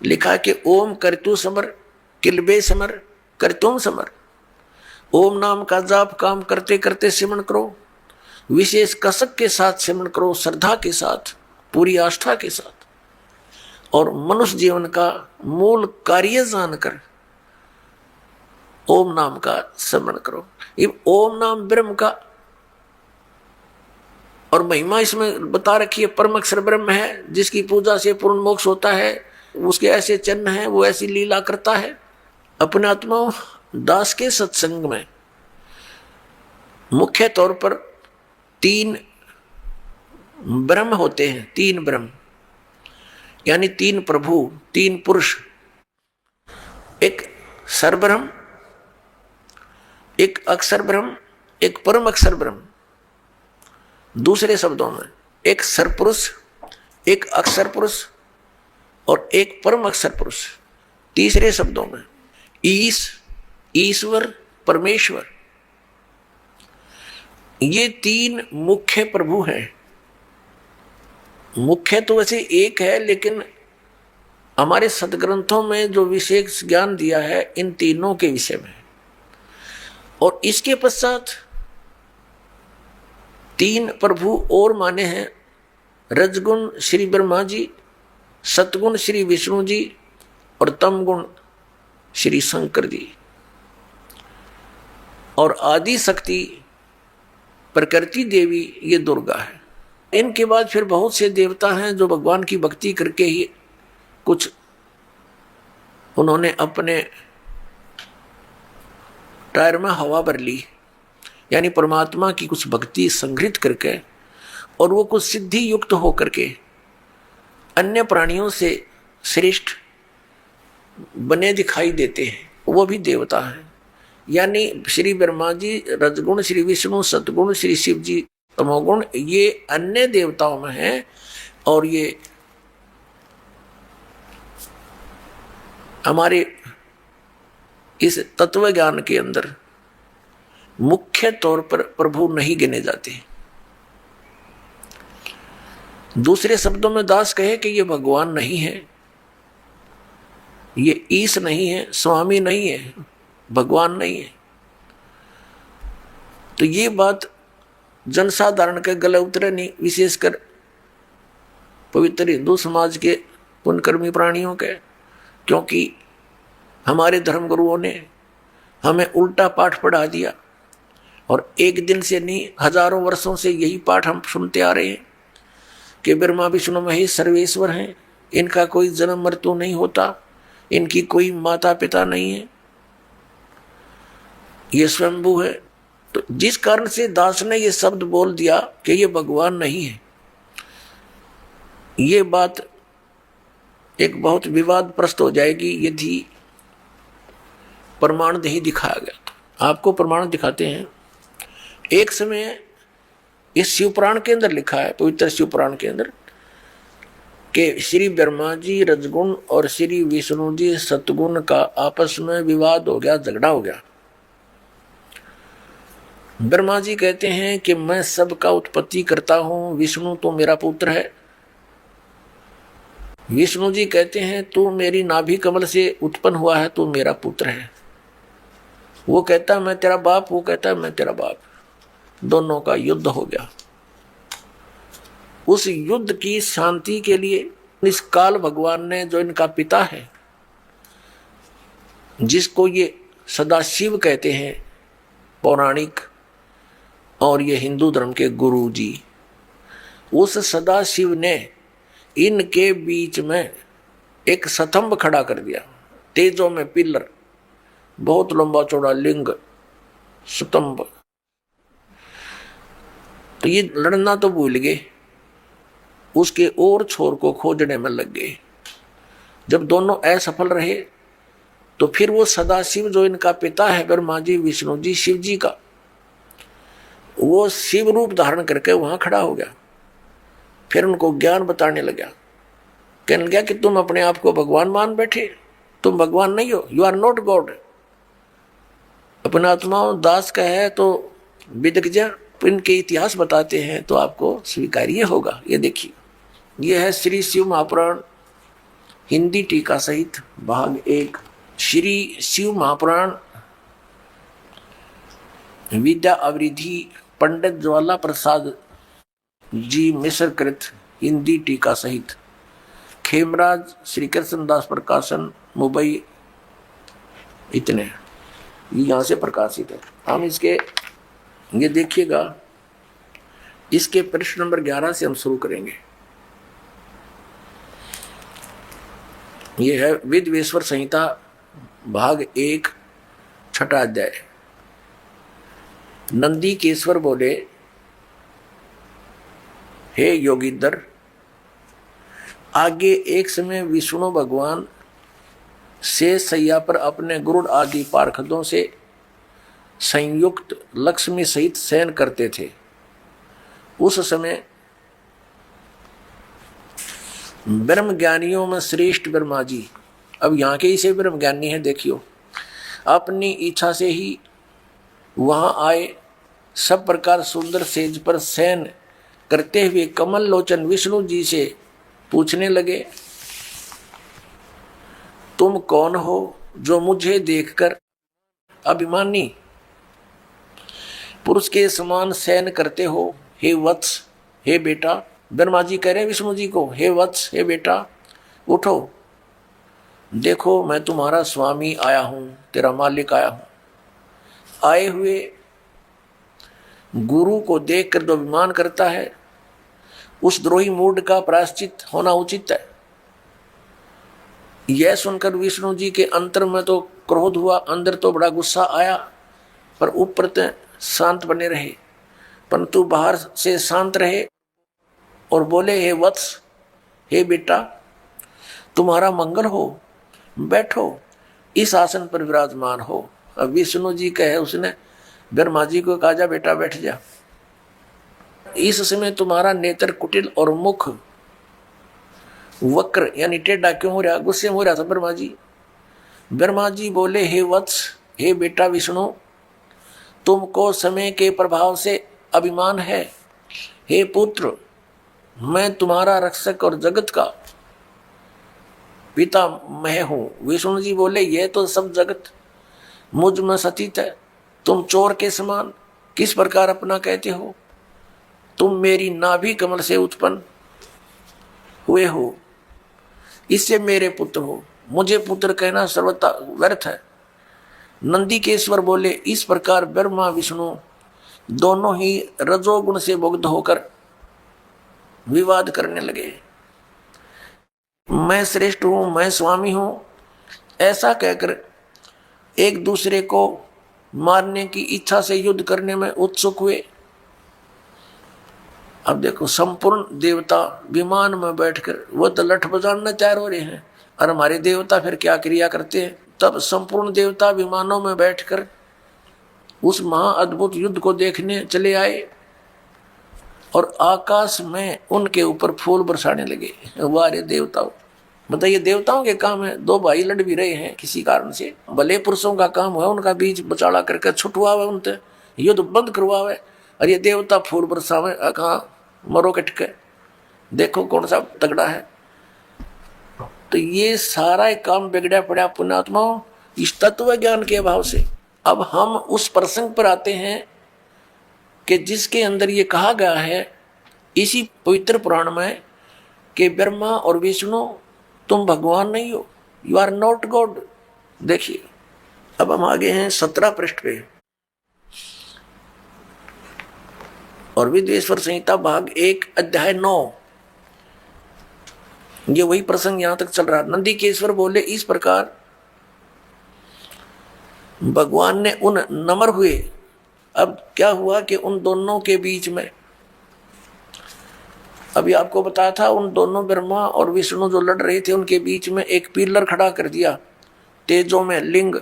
लिखा है कि ओम करतु समर किलबे समर करतुम समर। ओम नाम का जाप काम करते करते सिमरण करो, विशेष कसक के साथ सिमरण करो, श्रद्धा के साथ, पूरी आस्था के साथ, और मनुष्य जीवन का मूल कार्य जानकर ओम नाम का स्मरण करो। ये ओम नाम ब्रह्म का और महिमा इसमें बता रखी है। परम अक्षर ब्रह्म है जिसकी पूजा से पूर्ण मोक्ष होता है, उसके ऐसे चिन्ह हैं, वो ऐसी लीला करता है। अपने आत्मा दास के सत्संग में मुख्य तौर पर तीन ब्रह्म होते हैं, तीन ब्रह्म यानी तीन प्रभु, तीन पुरुष। एक सरब्रह्म, एक अक्षर ब्रह्म, एक परम अक्षर ब्रह्म। दूसरे शब्दों में एक सरपुरुष, एक अक्षर पुरुष और एक परम अक्षर पुरुष। तीसरे शब्दों में ईश्वर, परमेश्वर। ये तीन मुख्य प्रभु हैं। मुख्य तो वैसे एक है, लेकिन हमारे सदग्रंथों में जो विशेष ज्ञान दिया है इन तीनों के विषय में। और इसके पश्चात तीन प्रभु और माने हैं, रजगुण श्री ब्रह्मा जी, सतगुण श्री विष्णु जी और तमगुण श्री शंकर जी, और आदि शक्ति प्रकृति देवी ये दुर्गा है। इनके बाद फिर बहुत से देवता हैं जो भगवान की भक्ति करके ही कुछ उन्होंने अपने टायर में हवा भर ली, यानी परमात्मा की कुछ भक्ति संग्रहित करके, और वो कुछ सिद्धि युक्त होकर के अन्य प्राणियों से श्रेष्ठ बने दिखाई देते हैं, वो भी देवता हैं। यानी श्री ब्रह्मा जी, रजगुण श्री विष्णु, सतगुण श्री शिव जी, तमोगुण ये अन्य देवताओं में हैं। और ये हमारे इस तत्व ज्ञान के अंदर मुख्य तौर पर प्रभु नहीं गिने जाते। दूसरे शब्दों में दास कहे कि ये भगवान नहीं है, ये ईश नहीं है, स्वामी नहीं है, भगवान नहीं है। तो ये बात जनसाधारण के गले उतरे नहीं, विशेषकर पवित्र हिंदू समाज के पुण्यकर्मी प्राणियों के, क्योंकि हमारे धर्मगुरुओं ने हमें उल्टा पाठ पढ़ा दिया। और एक दिन से नहीं, हजारों वर्षों से यही पाठ हम सुनते आ रहे हैं कि ब्रह्मा विष्णु महेश सर्वेश्वर हैं, इनका कोई जन्म मृत्यु नहीं होता, इनकी कोई माता पिता नहीं है, ये स्वयंभू है। तो जिस कारण से दास ने ये शब्द बोल दिया कि ये भगवान नहीं है, ये बात एक बहुत विवादप्रस्त हो जाएगी यदि प्रमाण नहीं दिखाया गया। तो आपको प्रमाण दिखाते हैं। एक समय इस शिवपुराण के अंदर लिखा है, पवित्र शिवपुराण के अंदर, कि श्री ब्रह्मा जी रजगुण और श्री विष्णु जी सतगुण का आपस में विवाद हो गया, झगड़ा हो गया। ब्रह्मा जी कहते हैं कि मैं सबका उत्पत्ति करता हूं, विष्णु तो मेरा पुत्र है। विष्णु जी कहते हैं तू मेरी नाभि कमल से उत्पन्न हुआ है, तू मेरा पुत्र है। वो कहता है मैं तेरा बाप, वो कहता है मैं तेरा बाप। दोनों का युद्ध हो गया। उस युद्ध की शांति के लिए इस काल भगवान ने, जो इनका पिता है, जिसको ये सदाशिव कहते हैं पौराणिक, और ये हिंदू धर्म के गुरु जी, उस सदाशिव ने इनके बीच में एक स्तंभ खड़ा कर दिया, तेजों में पिलर, बहुत लंबा चौड़ा लिंग स्तंभ। तो ये लड़ना तो भूल गए, उसके और छोर को खोजने में लग गए। जब दोनों असफल रहे तो फिर वो सदाशिव, जो इनका पिता है ब्रह्मा जी विष्णु जी शिव जी का, वो शिव रूप धारण करके वहां खड़ा हो गया। फिर उनको ज्ञान बताने लगा, कहने लगा कि तुम अपने आप को भगवान मान बैठे, तुम भगवान नहीं हो, यू आर नॉट गॉड। अपना आत्मा दास का है तो विदग्ध इनके इतिहास बताते हैं तो आपको स्वीकार्य होगा। ये देखिए, ये है श्री शिव महापुराण हिंदी टीका सहित भाग 1। श्री शिव महापुराण विद्या अवरिधि पंडित ज्वाला प्रसाद जी मिश्र कृत हिंदी टीका सहित, खेमराज श्री कृष्णदास प्रकाशन मुंबई। इतने यहाँ से प्रकाशित है। हम इसके ये देखिएगा, इसके प्रश्न नंबर 11 से हम शुरू करेंगे। ये है विद्वेश्वर संहिता भाग 1 छठा अध्याय। नंदी केश्वर बोले, हे योगीधर, आगे एक समय विष्णु भगवान से सैया पर अपने गुरुड़ आदि पार्षदों से संयुक्त लक्ष्मी सहित शयन करते थे। उस समय ब्रह्म ज्ञानियों में श्रेष्ठ ब्रह्मा जी, अब यहाँ के इसे ब्रह्म ज्ञानी है, देखियो, अपनी इच्छा से ही वहां आए। सब प्रकार सुंदर सेज पर शयन करते हुए कमल लोचन विष्णु जी से पूछने लगे, तुम कौन हो जो मुझे देखकर अभिमानी पुरुष के समान शयन करते हो? हे वत्स, हे बेटा। ब्रह्मा जी कह रहे हैं विष्णु जी को, हे वत्स, हे बेटा, उठो, देखो मैं तुम्हारा स्वामी आया हूं, तेरा मालिक आया हूं। आए हुए गुरु को देखकर जो अभिमान करता है, उस द्रोही मूड का प्रायश्चित होना उचित है। यह सुनकर विष्णु जी के अंतर में तो क्रोध हुआ, अंदर तो बड़ा गुस्सा आया, पर ऊपर तो शांत बने रहे, परंतु बाहर से शांत रहे और बोले, हे वत्स, हे बेटा, तुम्हारा मंगल हो, बैठो, इस आसन पर विराजमान हो। अब विष्णु जी कहे, उसने ब्रह्मा जी को कहा, जा बेटा बैठ जा। इस समय तुम्हारा नेत्र कुटिल और मुख वक्र यानी टेढ़ा क्यों हो रहा? गुस्से में हो रहा था ब्रह्मा जी। ब्रह्मा जी बोले, हे वत्स, हे बेटा विष्णु, तुमको समय के प्रभाव से अभिमान है। हे पुत्र, मैं तुम्हारा रक्षक और जगत का पिता मैं हूं। विष्णु जी बोले, यह तो सब जगत मुझ में सतीत है, तुम चोर के समान किस प्रकार अपना कहते हो? तुम मेरी नाभि कमल से उत्पन्न हुए हो, इससे मेरे पुत्र हो, मुझे पुत्र कहना सर्वथा व्यर्थ है। नंदीकेश्वर बोले, इस प्रकार ब्रह्मा विष्णु दोनों ही रजोगुण से मुग्ध होकर विवाद करने लगे। मैं श्रेष्ठ हूं, मैं स्वामी हूं, ऐसा कहकर एक दूसरे को मारने की इच्छा से युद्ध करने में उत्सुक हुए। अब देखो संपूर्ण देवता विमान में बैठकर वो तो लठ बजाना तैयार हो रहे हैं, और हमारे देवता फिर क्या क्रिया करते हैं। तब संपूर्ण देवता विमानों में बैठकर उस महा अद्भुत युद्ध को देखने चले आए और आकाश में उनके ऊपर फूल बरसाने लगे। वारे देवताओं, बताइए देवताओं के काम है, दो भाई लड़ भी रहे हैं किसी कारण से, भले पुरुषों का काम हुआ उनका बीच बचाड़ा करके छुटवावे, उनसे युद्ध बंद करवावे, और ये देवता फूल बरसावे। कहा मरो कटके, देखो कौन सा तगड़ा है। तो ये सारा काम बिगड़ा पड़ा पुण्यात्माओं इस तत्व ज्ञान के अभाव से। अब हम उस प्रसंग पर आते हैं कि जिसके अंदर ये कहा गया है इसी पवित्र पुराण में कि ब्रह्मा और विष्णु तुम भगवान नहीं हो, यू आर नॉट गॉड। देखिए अब हम आगे हैं 17 पृष्ठ पे, और विद्वेश्वर संहिता भाग 1 अध्याय 9। ये वही प्रसंग यहां तक चल रहा। नंदीकेश्वर बोले इस प्रकार भगवान ने उन नम्र हुए। अब क्या हुआ कि उन दोनों के बीच में, अभी आपको बताया था, उन दोनों ब्रह्मा और विष्णु जो लड़ रहे थे उनके बीच में एक पिलर खड़ा कर दिया तेजों में, लिंग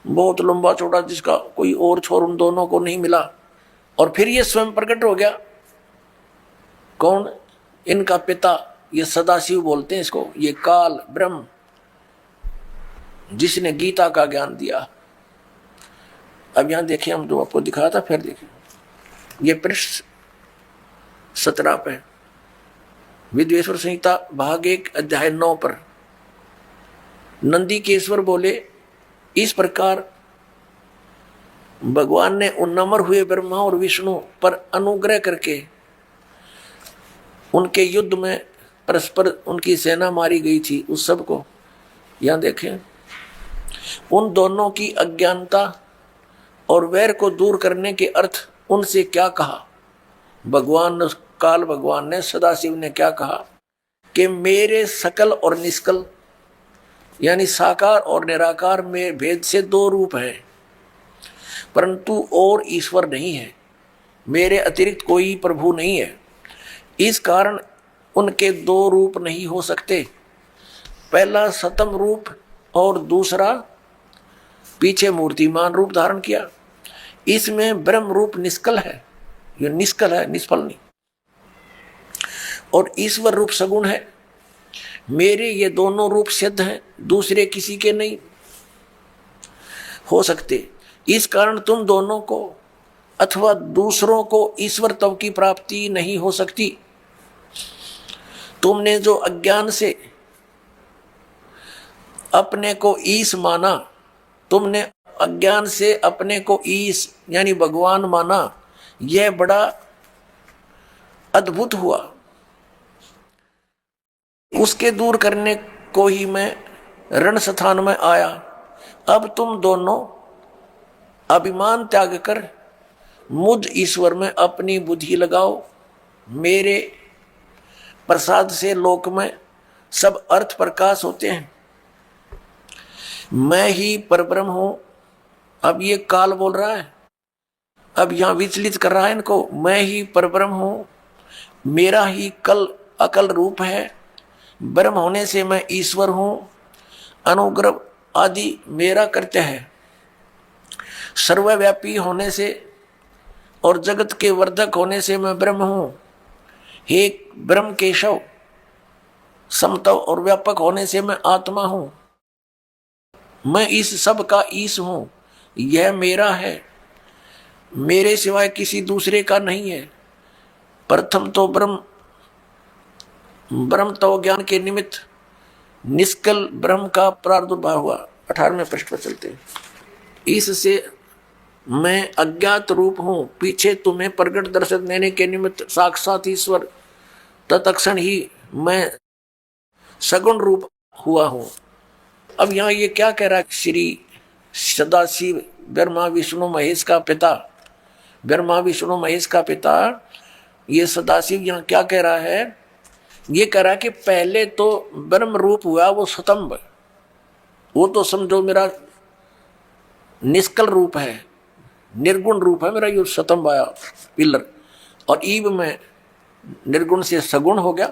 बहुत लंबा चौड़ा जिसका कोई और छोर उन दोनों को नहीं मिला। और फिर ये स्वयं प्रकट हो गया। कौन? इनका पिता, ये सदाशिव बोलते हैं इसको, ये काल ब्रह्म जिसने गीता का ज्ञान दिया। अब यहां देखिए, हम जो आपको दिखाया था फिर देखिए, ये पृष्ठ 17 पे विद्वेश्वर संहिता भाग 1 अध्याय 9 पर नंदीकेश्वर बोले इस प्रकार भगवान ने उन नम्र हुए ब्रह्मा और विष्णु पर अनुग्रह करके उनके युद्ध में परस्पर उनकी सेना मारी गई थी उस सब को। यहां देखें, उन दोनों की अज्ञानता और वैर को दूर करने के अर्थ उनसे क्या कहा। भगवान काल भगवान ने, सदाशिव ने क्या कहा कि मेरे सकल और निष्कल यानी साकार और निराकार में भेद से 2 रूप हैं, परंतु और ईश्वर नहीं है, मेरे अतिरिक्त कोई प्रभु नहीं है। इस कारण उनके 2 रूप नहीं हो सकते। पहला सतम रूप और दूसरा पीछे मूर्तिमान रूप धारण किया। इसमें ब्रह्म रूप निष्कल है, ये निष्कल है, निष्फल नहीं, और ईश्वर रूप सगुण है। मेरे ये दोनों रूप सिद्ध हैं, दूसरे किसी के नहीं हो सकते। इस कारण तुम दोनों को अथवा दूसरों को ईश्वर तत्व की प्राप्ति नहीं हो सकती। तुमने जो अज्ञान से अपने को ईश माना, तुमने अज्ञान से अपने को ईश यानी भगवान माना, यह बड़ा अद्भुत हुआ। उसके दूर करने को ही मैं रण स्थान में आया। अब तुम दोनों अभिमान त्याग कर मुझ ईश्वर में अपनी बुद्धि लगाओ। मेरे प्रसाद से लोक में सब अर्थ प्रकाश होते हैं। मैं ही परब्रह्म हूं। अब ये काल बोल रहा है, अब यहां विचलित कर रहा है इनको। मैं ही परब्रह्म हूं, मेरा ही कल अकल रूप है। ब्रह्म होने से मैं ईश्वर हूं, अनुग्रह आदि मेरा कृत्य है। सर्वव्यापी होने से और जगत के वर्धक होने से मैं ब्रह्म हूं। हे ब्रह्म केशव, समतव और व्यापक होने से मैं आत्मा हूं। मैं इस सब का ईश हूं, यह मेरा है, मेरे सिवाय किसी दूसरे का नहीं है। प्रथम तो ब्रह्म तो ज्ञान के निमित्त निष्कल ब्रह्म का प्रादुर्भाव हुआ। 18वें पृष्ठ पर चलते हैं। इससे मैं अज्ञात रूप हूं, पीछे तुम्हें प्रगट दर्शन देने के निमित्त साक्षात ईश्वर, तत्क्षण ही मैं सगुण रूप हुआ हूं। अब यहां ये क्या कह रहा है? श्री सदाशिव ब्रह्मा विष्णु महेश का पिता, ब्रह्मा विष्णु महेश का पिता, ये सदाशिव यहां क्या कह रहा है? ये कह रहा है कि पहले तो ब्रह्म रूप हुआ वो स्तंभ, वो तो समझो मेरा निष्कल रूप है, निर्गुण रूप है मेरा यो शतम वाया पिलर, और ईब में निर्गुण से सगुण हो गया,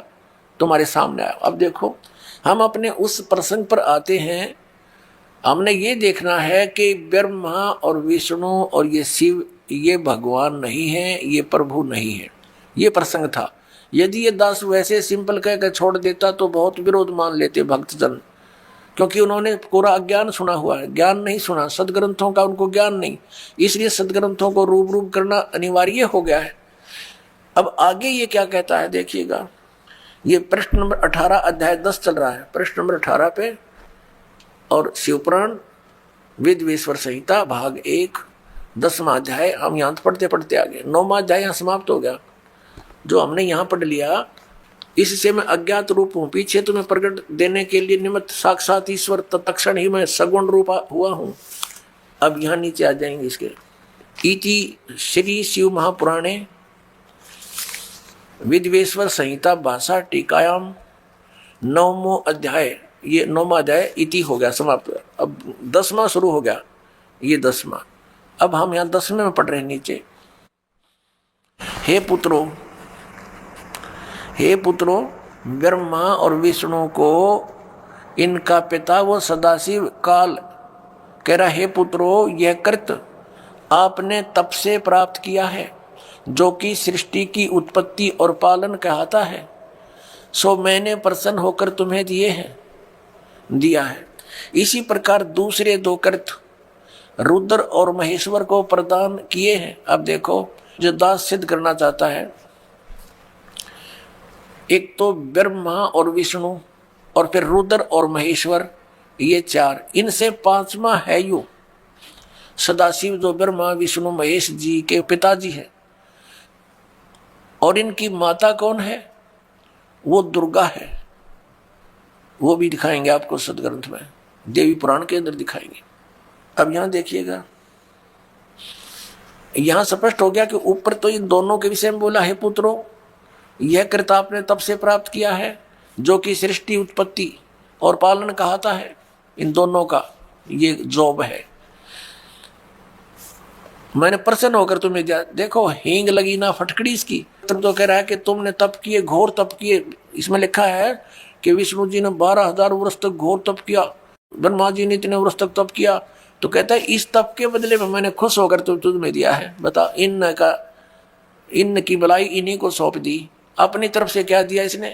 तुम्हारे सामने आया। अब देखो हम अपने उस प्रसंग पर आते हैं। हमने ये देखना है कि ब्रह्मा और विष्णु और ये शिव ये भगवान नहीं है, ये प्रभु नहीं है, ये प्रसंग था। यदि ये दास वैसे सिंपल कह कर छोड़ देता तो बहुत विरोध मान लेते भक्तजन, क्योंकि उन्होंने पूरा अज्ञान सुना हुआ है, ज्ञान नहीं सुना सदग्रंथों का, उनको ज्ञान नहीं, इसलिए सदग्रंथों को रूप करना अनिवार्य हो गया है। अब आगे ये क्या कहता है देखिएगा, ये प्रश्न नंबर 18 अध्याय 10 चल रहा है, प्रश्न नंबर 18 पे, और शिवपुराण विद्वेश्वर संहिता भाग 1 10वां अध्याय। हम यहाँ पढ़ते पढ़ते आगे 9वां अध्याय यहाँ समाप्त हो गया। जो हमने यहाँ पढ़ लिया, इससे मैं अज्ञात रूप हूँ, पीछे तुम्हें प्रकट देने के लिए निमित्त साक्षात ईश्वर, तत्क्षण ही मैं सगुण रूप हुआ हूँ। अब यहाँ नीचे आ जाएंगे इसके। इति श्री शिव महापुराणे विद्वेश्वर संहिता भाषा टीकायाम 9वां अध्याय, ये 9वां अध्याय इति हो गया समाप्त। अब 10वां शुरू हो गया, ये 10वां। अब हम यहाँ 10वें में पढ़ रहे हैं नीचे। हे पुत्रों, हे पुत्रों, ब्रह्मा और विष्णु को इनका पिता वो सदाशिव काल कह रहा, हे पुत्रों, यह कृत आपने तप से प्राप्त किया है, जो कि सृष्टि की उत्पत्ति और पालन कहता है, सो मैंने प्रसन्न होकर तुम्हें दिया है। इसी प्रकार दूसरे दो कृत रुद्र और महेश्वर को प्रदान किए हैं। अब देखो, जो दास सिद्ध करना चाहता है, एक तो ब्रह्मा और विष्णु और फिर रुद्र और महेश्वर, ये चार, इनसे पांचवा है यू सदाशिव, जो ब्रह्मा विष्णु महेश जी के पिताजी है। और इनकी माता कौन है? वो दुर्गा है। वो भी दिखाएंगे आपको सदग्रंथ में, देवी पुराण के अंदर दिखाएंगे। अब यहां देखिएगा, यहां स्पष्ट हो गया कि ऊपर तो इन दोनों के विषय में बोला है, पुत्रों यह कृत आपने तब से प्राप्त किया है, जो कि सृष्टि उत्पत्ति और पालन कहता है। इन दोनों का ये जॉब है। मैंने प्रसन्न होकर तुम्हें देखो, हींग लगी ना फटकड़ी इसकी। तो कह रहा है कि तुमने तप किए, घोर तप किए। इसमें लिखा है कि विष्णु जी ने 12,000 वर्ष तक घोर तप किया, ब्रह्मा जी ने इतने वर्ष तक तप किया। तो कहता है इस तप के बदले में मैंने खुश होकर तुम्हें दिया है। बता, इन की भलाई इन्हीं को सौंप दी। अपनी तरफ से क्या दिया इसने?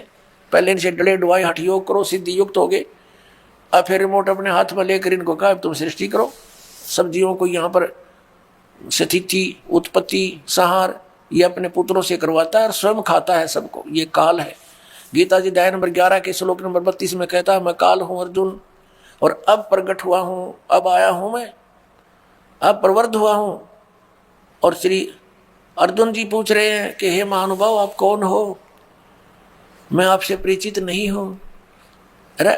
पहले इनसे डले डुआई हठ योग करो, सिद्धि युक्त हो गए। अब फिर रिमोट अपने हाथ में लेकर इनको कहा तुम सृष्टि करो। सब्जियों को यहाँ पर स्थिति उत्पत्ति संहार ये अपने पुत्रों से करवाता है और स्वयं खाता है सबको। ये काल है। गीता जी अध्याय नंबर 11 के श्लोक नंबर 32 में कहता है, मैं काल हूँ अर्जुन, और अब प्रकट हुआ हूँ, अब आया हूँ मैं, अब प्रवृद्ध हुआ हूँ। और श्री अर्जुन जी पूछ रहे हैं कि हे महानुभाव आप कौन हो, मैं आपसे परिचित नहीं हूँ। अरे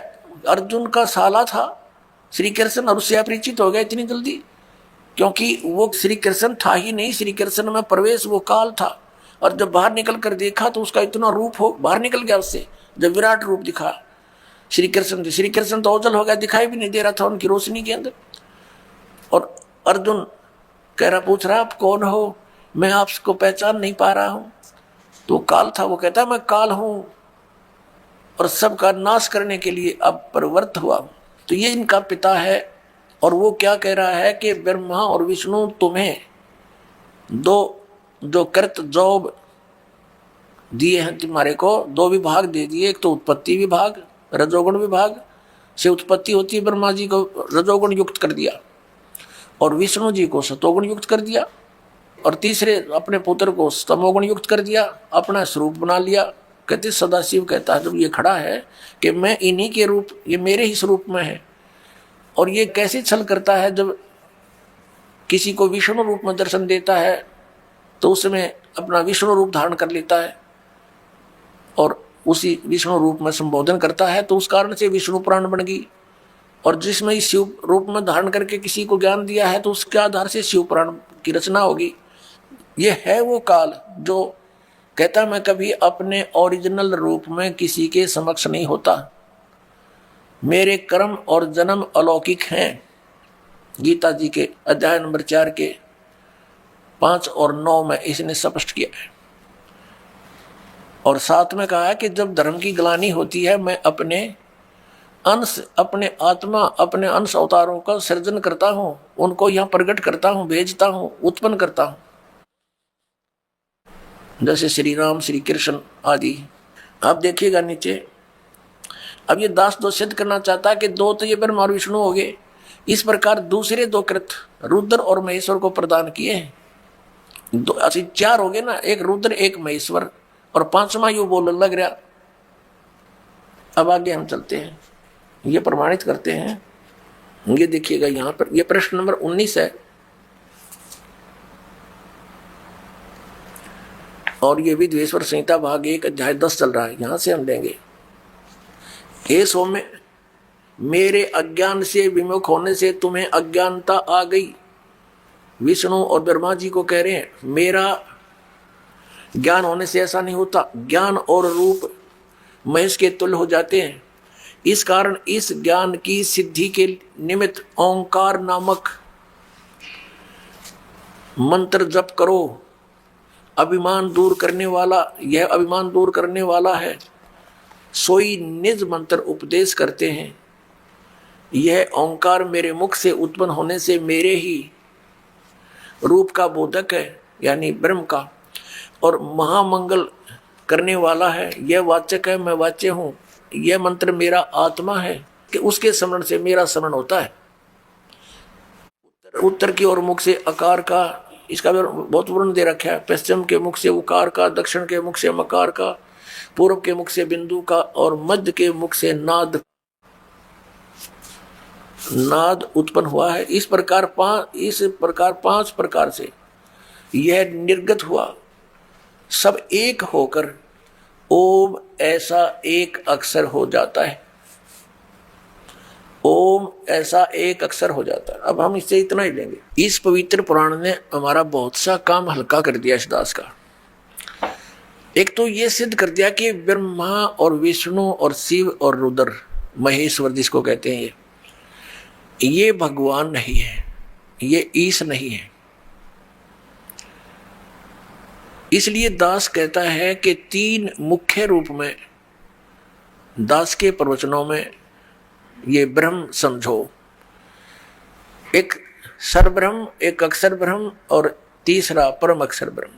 अर्जुन का साला था श्री कृष्ण, और उससे अपरिचित हो गया इतनी जल्दी? क्योंकि वो श्री कृष्ण था ही नहीं, श्री कृष्ण में प्रवेश वो काल था। और जब बाहर निकल कर देखा तो उसका इतना रूप हो बाहर निकल गया उससे, जब विराट रूप दिखा श्री कृष्ण तो ओझल हो गया, दिखाई भी नहीं दे रहा था उनकी रोशनी के अंदर। और अर्जुन कह रहा, पूछ रहा आप कौन हो, मैं आपको पहचान नहीं पा रहा हूं। तो काल था। वो कहता मैं काल हूं और सबका नाश करने के लिए अब प्रवृत्त हुआ। तो ये इनका पिता है। और वो क्या कह रहा है कि ब्रह्मा और विष्णु तुम्हें दो जो कृत जॉब दिए हैं, तुम्हारे को दो विभाग दे दिए। एक तो उत्पत्ति विभाग, रजोगुण विभाग से उत्पत्ति होती है, ब्रह्मा जी को रजोगुण युक्त कर दिया और विष्णु जी को सतोगुण युक्त कर दिया, और तीसरे अपने पुत्र को तमोगुण युक्त कर दिया, अपना स्वरूप बना लिया। कहते सदाशिव कहता है जब ये खड़ा है कि मैं इन्हीं के रूप, ये मेरे ही स्वरूप में है। और ये कैसे छल करता है, जब किसी को विष्णु रूप में दर्शन देता है तो उसमें अपना विष्णु रूप धारण कर लेता है और उसी विष्णु रूप में संबोधन करता है। तो उस कारण से विष्णु पुराण बन गई। और जिसमें इस शिव रूप में धारण करके किसी को ज्ञान दिया है तो उसके आधार से शिव पुराण की रचना होगी। ये है वो काल जो कहता मैं कभी अपने ओरिजिनल रूप में किसी के समक्ष नहीं होता, मेरे कर्म और जन्म अलौकिक हैं। गीता जी के अध्याय नंबर 4 के 5 और 9 में इसने स्पष्ट किया है। और साथ में कहा है कि जब धर्म की ग्लानि होती है, मैं अपने अंश, अपने आत्मा, अपने अंश अवतारों का सृजन करता हूं, उनको यहां प्रकट करता हूं, भेजता हूं, उत्पन्न करता हूं, जैसे श्री राम, श्री कृष्ण आदि। आप देखिएगा नीचे, अब ये दास दोष सिद्ध करना चाहता है कि दो तो ये ब्रह्मा और विष्णु हो गए, इस प्रकार दूसरे दो कृत रुद्र और महेश्वर को प्रदान किए हैं। दो ऐसे 4 हो गए ना, एक रुद्र एक महेश्वर, और 5वां यू बोलने लग रहा। अब आगे हम चलते हैं, ये प्रमाणित करते हैं। ये देखिएगा यहां पर, ये प्रश्न नंबर 19 है और ये विद्वेश्वर संहिता भाग 1 अध्याय 10 चल रहा है। यहां से हम लेंगे। हे सौम्य, मेरे अज्ञान से विमुख होने से तुम्हें अज्ञानता आ गई। विष्णु और ब्रह्मा जी को कह रहे हैं, मेरा ज्ञान होने से ऐसा नहीं होता। ज्ञान और रूप महेश के तुल्य हो जाते हैं। इस कारण इस ज्ञान की सिद्धि के निमित्त ओंकार नामक मंत्र जप करो। अभिमान दूर करने वाला, यह अभिमान दूर करने वाला है। सोई निज मंत्र उपदेश करते हैं। यह ओंकार मेरे मुख से उत्पन्न होने से मेरे ही रूप का बोधक है, यानी ब्रह्म का, और महामंगल करने वाला है। यह वाचक है, मैं वाच्य हूं। यह मंत्र मेरा आत्मा है कि उसके स्मरण से मेरा स्मरण होता है। उत्तर की ओर मुख से आकार का, इसका बहुत वर्णन दे रखा है। पश्चिम के मुख से उकार का, दक्षिण के मुख से मकार का, पूर्व के मुख से बिंदु का, और मध्य के मुख से नाद उत्पन्न हुआ है। इस प्रकार 5 प्रकार से यह निर्गत हुआ। सब एक होकर ओम ऐसा एक अक्षर हो जाता है। ओम ऐसा एक अक्षर हो जाता है। अब हम इससे इतना ही लेंगे। इस पवित्र पुराण ने हमारा बहुत सा काम हल्का कर दिया इस दास का। एक तो ये सिद्ध कर दिया कि ब्रह्मा और विष्णु और शिव और रुद्र, महेश्वर जिसको कहते हैं, ये भगवान नहीं है, ये ईश नहीं है। इसलिए दास कहता है कि 3 मुख्य रूप में दास के प्रवचनों में ये ब्रह्म समझो। एक सरब्रह्म, एक अक्षर ब्रह्म, और तीसरा परम अक्षर ब्रह्म।